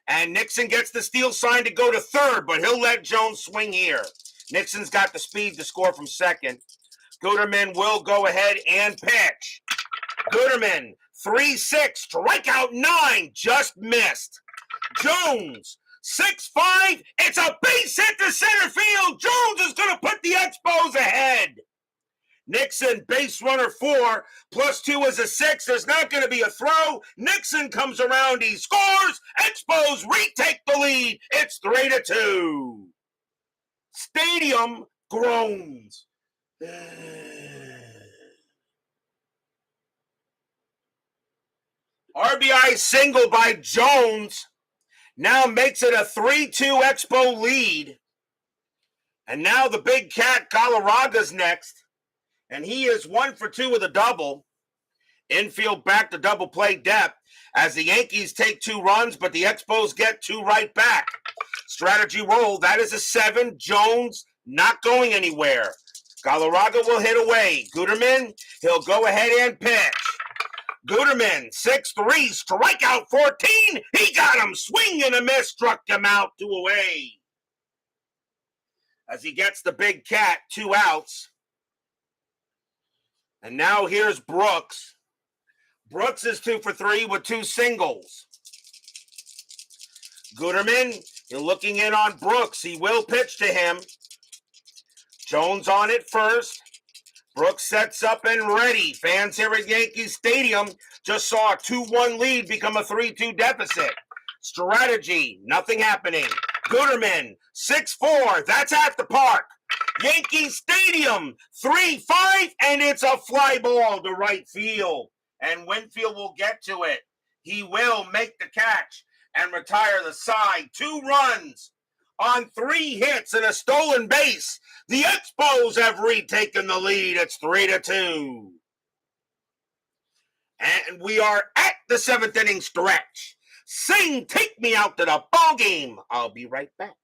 And Nixon gets the steal sign to go to third, but he'll let Jones swing here. Nixon's got the speed to score from second. Guterman will go ahead and pitch. Guterman, 3-6, strikeout 9, just missed. Jones, 6-5, it's a base hit to center field. Jones is going to put the Expos ahead. Nixon, base runner 4, plus 2 is a 6. There's not going to be a throw. Nixon comes around, he scores. Expos retake the lead. It's 3-2. Stadium groans. RBI single by Jones now makes it a 3-2 Expo lead. And now the big cat, Galarraga's next. And he is 1 for 2 with a double. Infield back to double play depth as the Yankees take 2 runs, but the Expos get 2 right back. Strategy roll, that is a 7. Jones not going anywhere. Galarraga will hit away. Guterman, he'll go ahead and pitch. Guterman, 6-3, strikeout 14. He got him. Swing and a miss, struck him out, 2 away. As he gets the big cat, 2 outs. And now here's Brooks. Brooks is 2 for 3 with 2 singles. Guterman, you're looking in on Brooks. He will pitch to him. Jones on it first. Brooks sets up and ready. Fans here at Yankee Stadium just saw a 2-1 lead become a 3-2 deficit. Strategy, nothing happening. Guterman, 6-4. That's at the park. Yankee Stadium, 3-5, and it's a fly ball to right field. And Winfield will get to it. He will make the catch and retire the side. 2 runs on 3 hits and a stolen base. The Expos have retaken the lead. It's 3-2. And we are at the 7th inning stretch. Sing, take me out to the ball game. I'll be right back.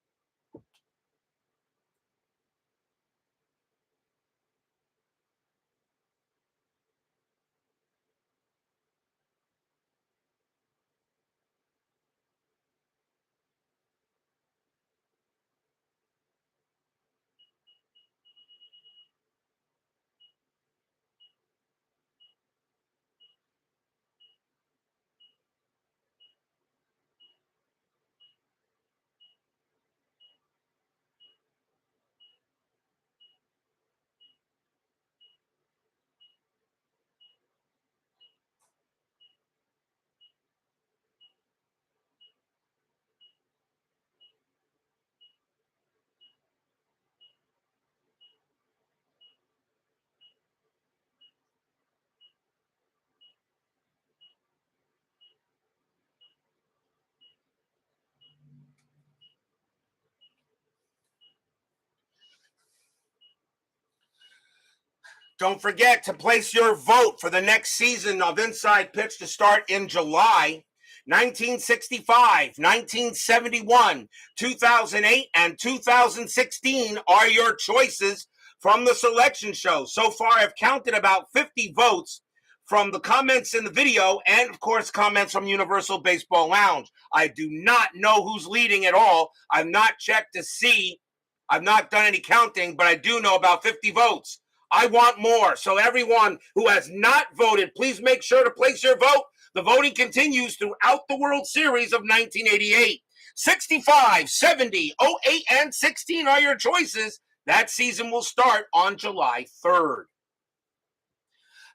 Don't forget to place your vote for the next season of Inside Pitch to start in July. 1965, 1971, 2008, and 2016 are your choices from the selection show. So far, I've counted about 50 votes from the comments in the video and, of course, comments from Universal Baseball Lounge. I do not know who's leading at all. I've not checked to see. I've not done any counting, but I do know about 50 votes. I want more. So everyone who has not voted, please make sure to place your vote. The voting continues throughout the World Series of 1988. 65, 70, 08, and 16 are your choices. That season will start on July 3rd.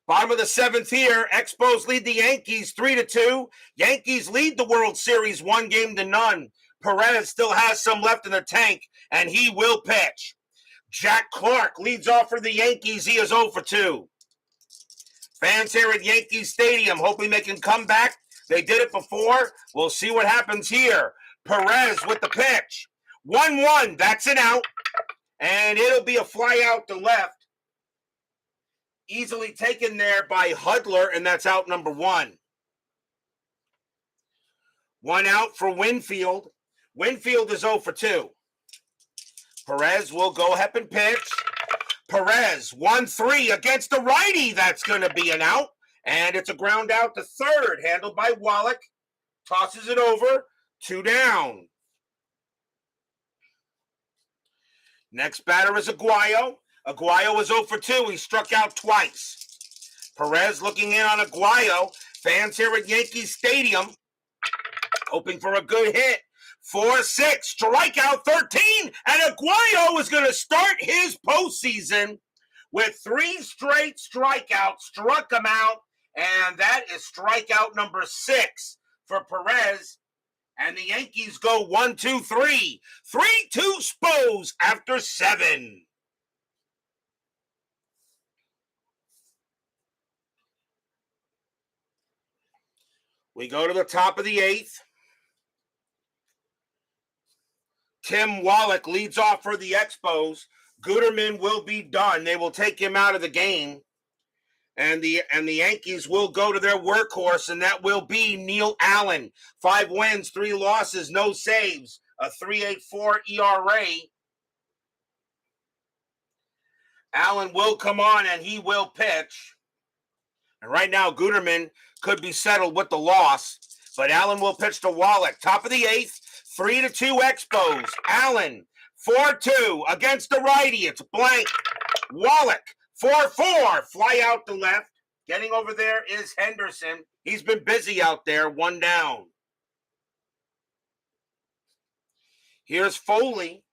Bottom of the seventh here, Expos lead the Yankees 3-2. Yankees lead the World Series 1-0. Perez still has some left in the tank, and he will pitch. Jack Clark leads off for the Yankees. He is 0-2. Fans here at Yankee Stadium hoping they can come back. They did it before. We'll see what happens here. Perez with the pitch. 1-1. That's an out. And it'll be a fly out to left. Easily taken there by Hudler, and that's out number 1. 1 out for Winfield. Winfield is 0-2. Perez will go ahead and pitch. Perez, 1-3 against the righty. That's going to be an out. And it's a ground out to third, handled by Wallach. Tosses it over. 2 down. Next batter is Aguayo. Aguayo is 0-2. He struck out twice. Perez looking in on Aguayo. Fans here at Yankee Stadium hoping for a good hit. 4-6, strikeout 13, and Aguayo is going to start his postseason with 3 straight strikeouts. Struck him out, and that is strikeout number 6 for Perez. And the Yankees go 1-2-3. 3-2 Expos after 7. We go to the top of the 8th. Tim Wallach leads off for the Expos. Guterman will be done. They will take him out of the game. And the Yankees will go to their workhorse, and that will be Neil Allen. 5 wins, 3 losses, no saves, a 3.84 ERA. Allen will come on, and he will pitch. And right now, Guterman could be settled with the loss, but Allen will pitch to Wallach. Top of the 8th. 3-2 Expos. Allen, 4-2 against the righty. It's blank. Wallach, 4-4. Fly out to left. Getting over there is Henderson. He's been busy out there. 1 down. Here's Foley.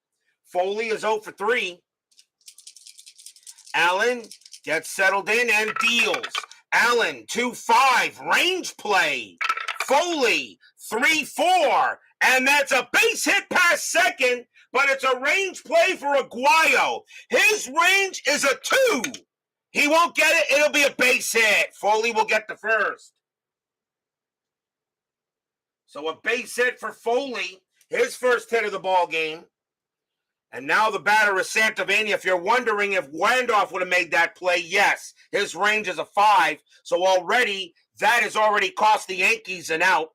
Foley is 0-3. Allen gets settled in and deals. Allen, 2-5. Range play. Foley, 3-4. And that's a base hit past second, but it's a range play for Aguayo. His range is a 2. He won't get it. It'll be a base hit. Foley will get the first. So a base hit for Foley, his first hit of the ball game. And now the batter is Santovania. If you're wondering if Randolph would have made that play, yes. His range is a 5. So already, that has already cost the Yankees an out.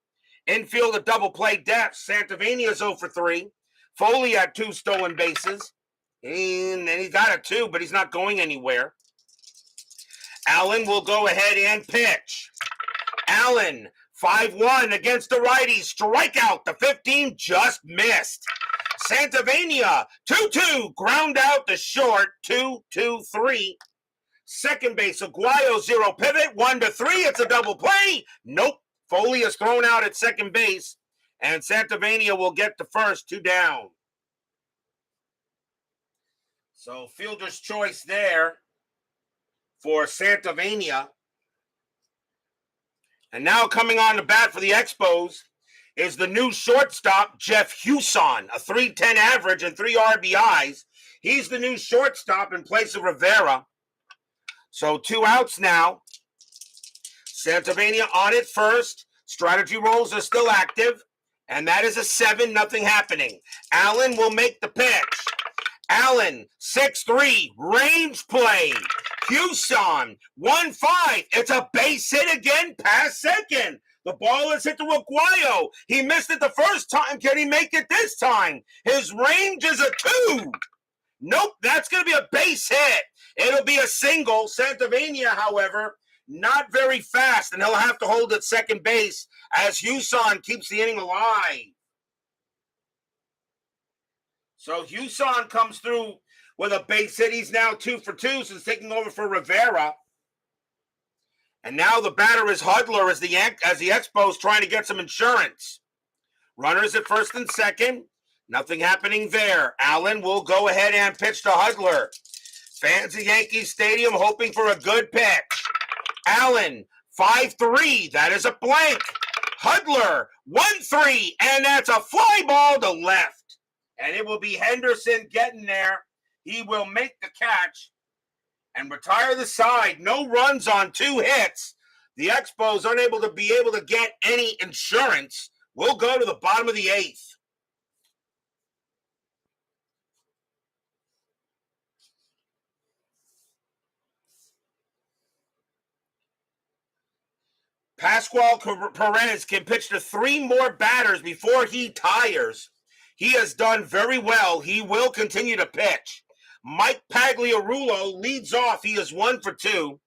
Infield a double play depth. Santovania is 0-3. Foley had 2 stolen bases. And he got a 2, but he's not going anywhere. Allen will go ahead and pitch. Allen, 5-1 against the righty. Strikeout. The 15 just missed. Santovania, 2-2. Ground out to short. 2-2-3. Second base, Aguayo, 0 pivot. 1-3. It's a double play. Nope. Foley is thrown out at second base, and Santovania will get the first. 2 down. So fielder's choice there for Santovania. And now coming on the bat for the Expos is the new shortstop, Jeff Hewson, a .310 average and 3 RBIs. He's the new shortstop in place of Rivera. So 2 outs now. Santovania on it first. Strategy rolls are still active. And that is a 7, nothing happening. Allen will make the pitch. Allen, 6-3, range play. Houston, 1-5. It's a base hit again, past second. The ball is hit to Aguayo. He missed it the first time. Can he make it this time? His range is a 2. Nope, that's going to be a base hit. It'll be a single. Santavania, however, not very fast, and he'll have to hold at second base as Houston keeps the inning alive. So Houston comes through with a base hit. He's now 2 for 2 since taking over for Rivera. And now the batter is Hudler as the Expos trying to get some insurance. Runners at first and second. Nothing happening there. Allen will go ahead and pitch to Hudler. Fans at Yankee Stadium hoping for a good pitch. Allen, 5-3. That is a blank. Hudler, 1-3. And that's a fly ball to left. And it will be Henderson getting there. He will make the catch and retire the side. No runs on 2 hits. The Expos unable to be able to get any insurance. We'll go to the bottom of the 8th. Pascual Perez can pitch to 3 more batters before he tires. He has done very well. He will continue to pitch. Mike Pagliarulo leads off. He is 1 for 2.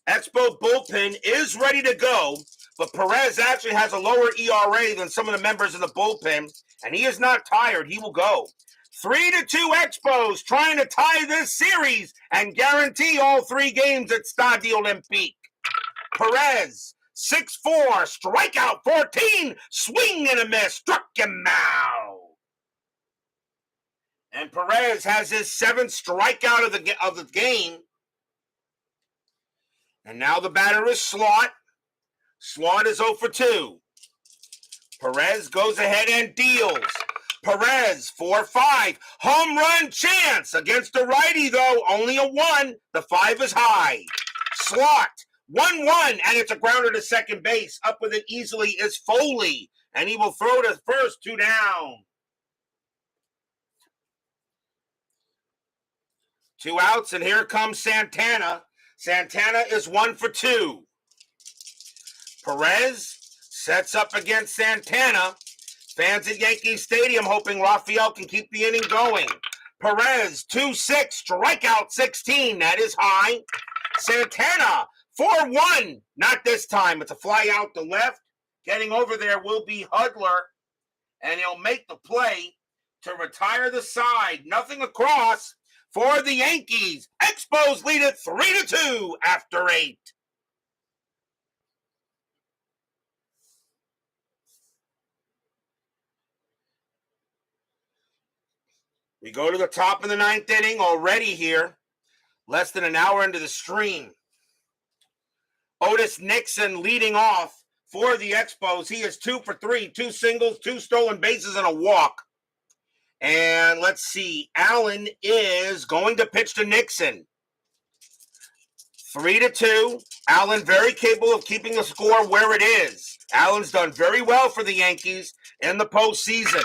Expo bullpen is ready to go, but Perez actually has a lower ERA than some of the members in the bullpen, and he is not tired. He will go. 3-2 Expos trying to tie this series and guarantee all 3 games at Stadio Olympique. Perez, 6-4, strikeout 14, swing and a miss, struck him out. And Perez has his 7th strikeout of the game. And now the batter is Slot. Slot is 0 for 2. Perez goes ahead and deals. Perez, 4-5. Home run chance against the righty, though. Only a 1. The 5 is high. Slot, 1-1, and it's a grounder to second base. Up with it easily is Foley, and he will throw to first, 2 down. 2 outs, and here comes Santana. Santana is 1 for 2. Perez sets up against Santana. Fans at Yankee Stadium hoping Rafael can keep the inning going. Perez, 2-6, strikeout 16. That is high. Santana, 4-1. Not this time. It's a fly out to left. Getting over there will be Hudler, and he'll make the play to retire the side. Nothing across for the Yankees. Expos lead it 3-2 after 8. We go to the top of the 9th inning already here. Less than an hour into the stream. Otis Nixon leading off for the Expos. He is 2 for 3, 2 singles, 2 stolen bases, and a walk. And let's see, Allen is going to pitch to Nixon. 3-2. Allen very capable of keeping the score where it is. Allen's done very well for the Yankees in the postseason.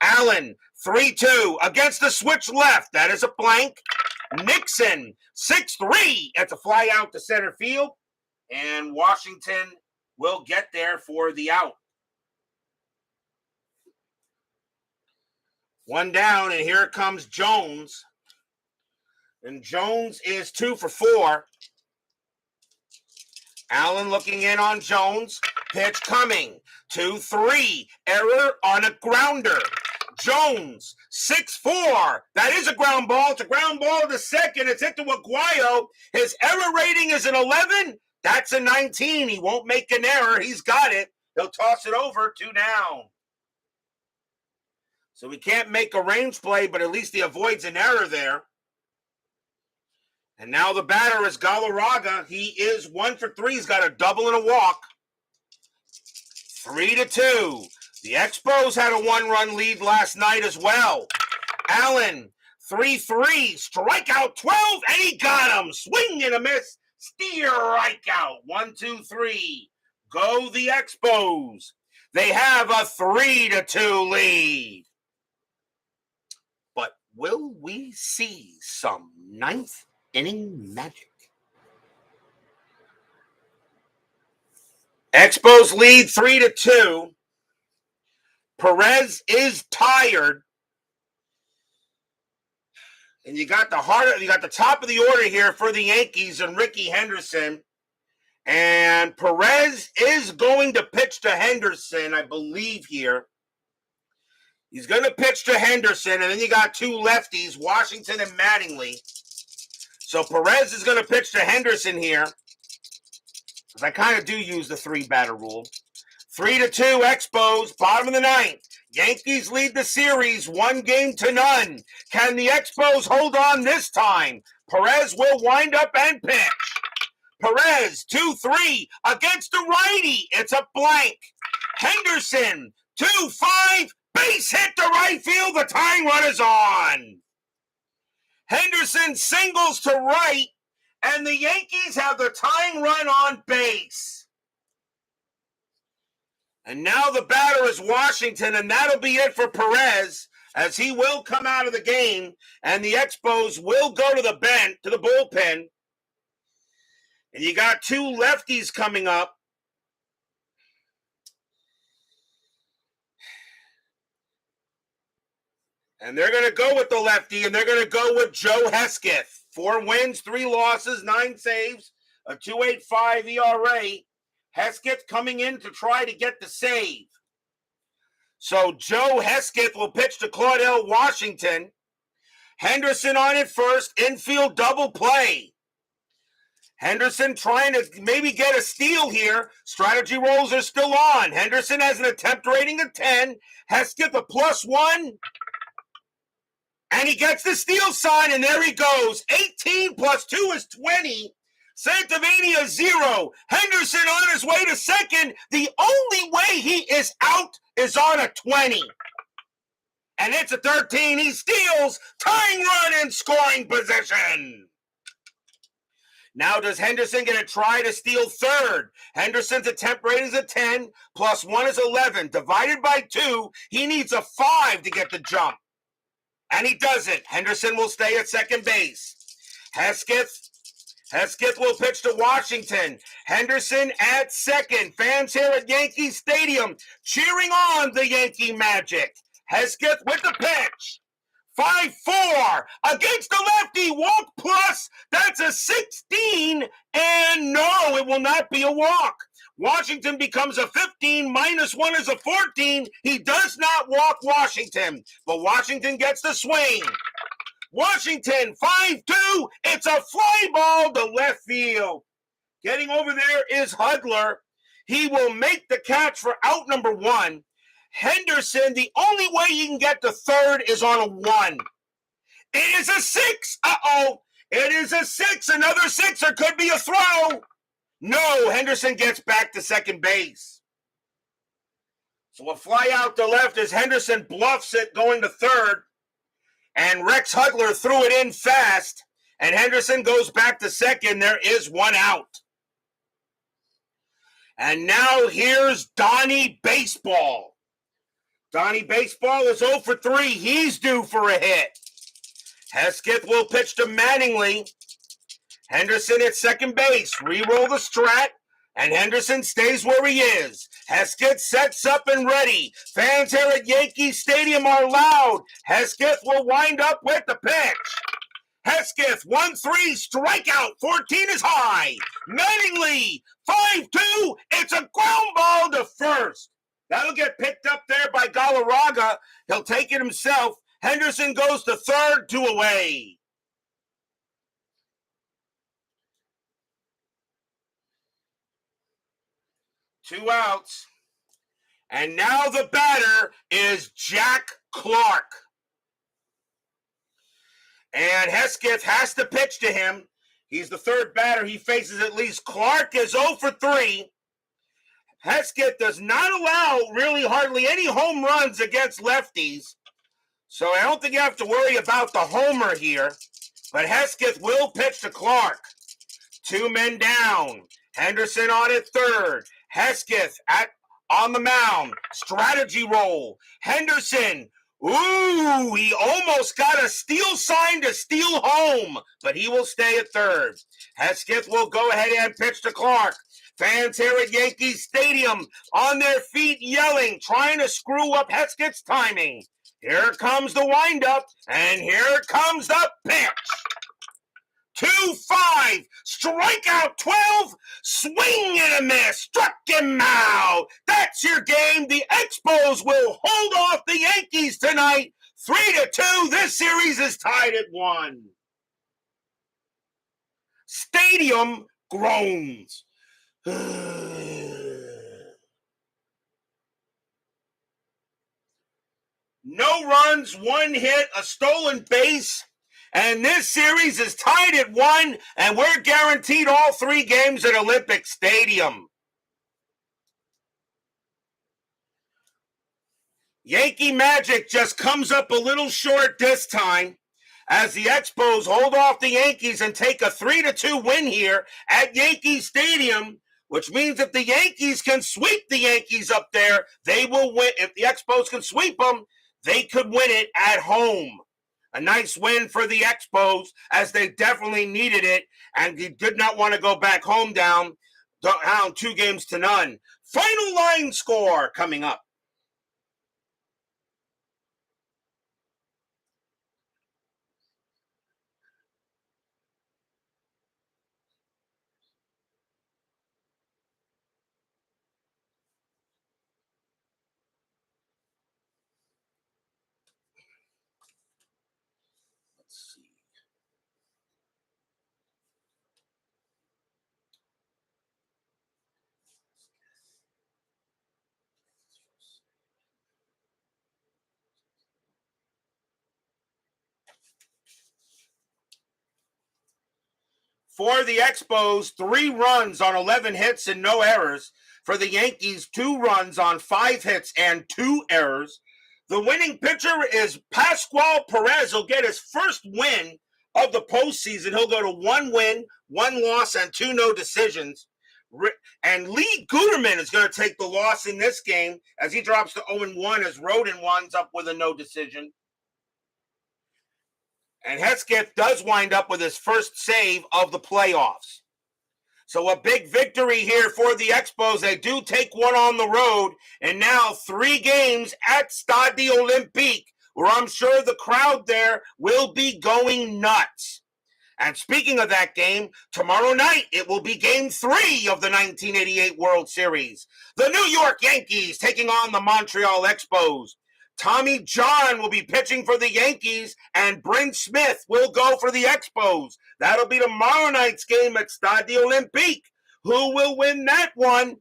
Allen, 3-2 against the switch left. That is a blank. Nixon, 6-3. It's a fly out to center field. And Washington will get there for the out. 1 down, and here comes Jones. And Jones is 2 for 4. Allen looking in on Jones. Pitch coming. 2-3. Error on a grounder. Jones, 6-4. That is a ground ball. It's a ground ball to second. It's hit to Aguayo. His error rating is an 11. That's a 19. He won't make an error. He's got it. He'll toss it over, 2 down. So he can't make a range play, but at least he avoids an error there. And now the batter is Galarraga. He is 1 for 3. He's got a double and a walk. 3-2. The Expos had a 1-run lead last night as well. Allen, 3-3. Strikeout 12, and he got him. Swing and a miss. Strikeout. 1-2-3. Go the Expos. They have a 3-2 lead. But will we see some 9th inning magic. Expos lead 3-2. Perez is tired. And you got the top of the order here for the Yankees and Ricky Henderson. And Perez is going to pitch to Henderson, I believe, here. He's going to pitch to Henderson, and then you got two lefties, Washington and Mattingly. So Perez is going to pitch to Henderson here, because I kind of do use the three-batter rule. 3-2, Expos, bottom of the ninth. Yankees lead the series 1-0. Can the Expos hold on this time? Perez will wind up and pitch. Perez, 2-3 against the righty. It's a blank. Henderson, 2-5, base hit to right field. The tying run is on. Henderson singles to right, and the Yankees have the tying run on base. And now the batter is Washington, and that'll be it for Perez, as he will come out of the game, and the Expos will go to the bullpen. And you got two lefties coming up. And they're going to go with the lefty, and they're going to go with Joe Hesketh. 4 wins, 3 losses, 9 saves, a 2.85 ERA. Hesketh coming in to try to get the save. So Joe Hesketh will pitch to Claudell Washington. Henderson on it first, infield double play. Henderson trying to maybe get a steal here. Strategy rolls are still on. Henderson has an attempt rating of 10. Hesketh a +1. And he gets the steal sign, and there he goes. 18 + 2 is 20. Santovania 0. Henderson on his way to second. The only way he is out is on a 20. And it's a 13. He steals. Tying run in scoring position. Now does Henderson get a try to steal third? Henderson's attempt rating is a 10. +1 is 11. Divided by 2, he needs a 5 to get the jump. And he doesn't. Henderson will stay at second base. Hesketh will pitch to Washington. Henderson at second. Fans here at Yankee Stadium cheering on the Yankee Magic. Hesketh with the pitch. 5-4 against the lefty. Walk plus. That's a 16. And no, it will not be a walk. Washington becomes a 15. -1 is a 14. He does not walk Washington, but Washington gets the swing. Washington, 5-2. It's a fly ball to left field. Getting over there is Hudler. He will make the catch for out number 1. Henderson, the only way he can get to third is on a 1. It is a 6. Uh-oh. It is a 6. Another 6. There could be a throw. No, Henderson gets back to second base. So a fly out to left as Henderson bluffs it going to third. And Rex Hudler threw it in fast. And Henderson goes back to second. There is 1 out. And now here's Donnie Baseball. Donnie Baseball is 0 for 3. He's due for a hit. Hesketh will pitch to Mattingly. Henderson at second base. Re-roll the strat. And Henderson stays where he is. Hesketh sets up and ready. Fans here at Yankee Stadium are loud. Hesketh will wind up with the pitch. Hesketh, 1-3, strikeout. 14 is high. Mattingly, 5-2. It's a ground ball to first. That'll get picked up there by Galarraga. He'll take it himself. Henderson goes to third, 2 away. Two outs. And now the batter is Jack Clark. And Hesketh has to pitch to him. He's the third batter he faces at least. Clark is 0 for 3. Hesketh does not allow really hardly any home runs against lefties. So I don't think you have to worry about the homer here. But Hesketh will pitch to Clark. 2 men down. Henderson on at third. Hesketh on the mound. Strategy roll. Henderson Ooh, he almost got a steal sign to steal home, but he will stay at third. Hesketh will go ahead and pitch to Clark. Fans here at Yankee Stadium on their feet yelling, trying to screw up Hesketh's timing. Here comes the windup, and here comes the pitch. 2-5, strikeout 12, swing and a miss, struck him out. That's your game. The Expos will hold off the Yankees tonight. 3-2, this series is tied at 1. Stadium groans. No runs, 1 hit, a stolen base. And this series is tied at 1, and we're guaranteed all 3 games at Olympic Stadium. Yankee magic just comes up a little short this time as the Expos hold off the Yankees and take a 3-2 win here at Yankee Stadium, which means if the Yankees can sweep the Yankees up there, they will win. If the Expos can sweep them, they could win it at home. A nice win for the Expos as they definitely needed it and did not want to go back home down 2-0. Final line score coming up. Let's see. For the Expos, 3 runs on 11 hits and no errors. For the Yankees, 2 runs on 5 hits and 2 errors. The winning pitcher is Pascual. Perez. He'll get his first win of the postseason. He'll go to 1 win, 1 loss, and 2 no decisions. And Lee Guterman is going to take the loss in this game as he drops to 0-1 as Rhoden winds up with a no decision. And Hesketh does wind up with his first save of the playoffs. So a big victory here for the Expos. They do take 1 on the road, and now 3 games at Stade Olympique, where I'm sure the crowd there will be going nuts. And speaking of that game, tomorrow night it will be Game 3 of the 1988 World Series. The New York Yankees taking on the Montreal Expos. Tommy John will be pitching for the Yankees, and Bryn Smith will go for the Expos. That'll be tomorrow night's game at Stade Olympique. Who will win that one?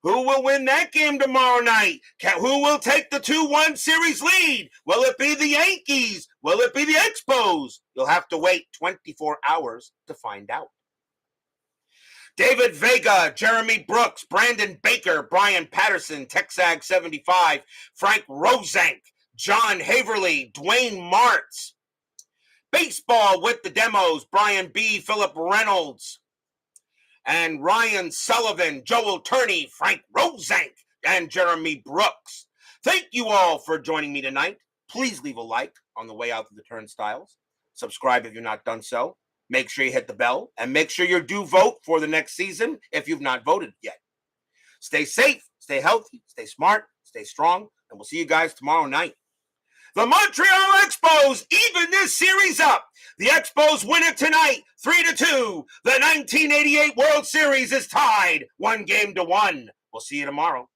Who will win that game tomorrow night? Who will take the 2-1 series lead? Will it be the Yankees? Will it be the Expos? You'll have to wait 24 hours to find out. David Vega, Jeremy Brooks, Brandon Baker, Brian Patterson, Texag 75, Frank Rosenk, John Haverly, Dwayne Martz. Baseball with the demos, Brian B., Philip Reynolds, and Ryan Sullivan, Joel Turney, Frank Rosenk, and Jeremy Brooks. Thank you all for joining me tonight. Please leave a like on the way out to the turnstiles. Subscribe if you've not done so. Make sure you hit the bell, and make sure you do vote for the next season if you've not voted yet. Stay safe, stay healthy, stay smart, stay strong, and we'll see you guys tomorrow night. The Montreal Expos even this series up. The Expos win it tonight, 3-2. The 1988 World Series is tied 1-1. We'll see you tomorrow.